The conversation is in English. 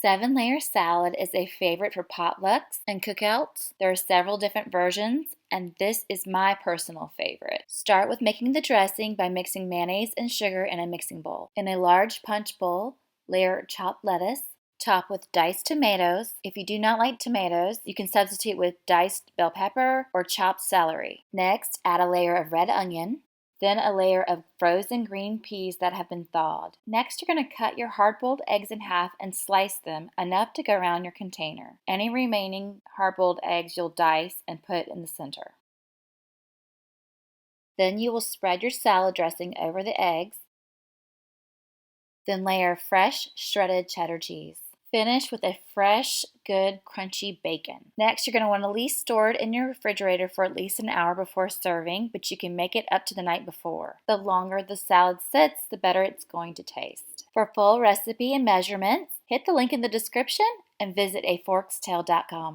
7-layer salad is a favorite for potlucks and cookouts. There are several different versions, and this is my personal favorite. Start with making the dressing by mixing mayonnaise and sugar in a mixing bowl. In a large punch bowl, layer chopped lettuce. Top with diced tomatoes. If you do not like tomatoes, you can substitute with diced bell pepper or chopped celery. Next, add a layer of red onion, then a layer of frozen green peas that have been thawed. Next, you're going to cut your hard-boiled eggs in half and slice them enough to go around your container. Any remaining hard-boiled eggs you'll dice and put in the center. Then you will spread your salad dressing over the eggs. Then layer fresh shredded cheddar cheese. Finish with a fresh, good, crunchy bacon. Next, you're going to want to at least store it in your refrigerator for at least an hour before serving, but you can make it up to the night before. The longer the salad sits, the better it's going to taste. For full recipe and measurements, hit the link in the description and visit aforkstale.com.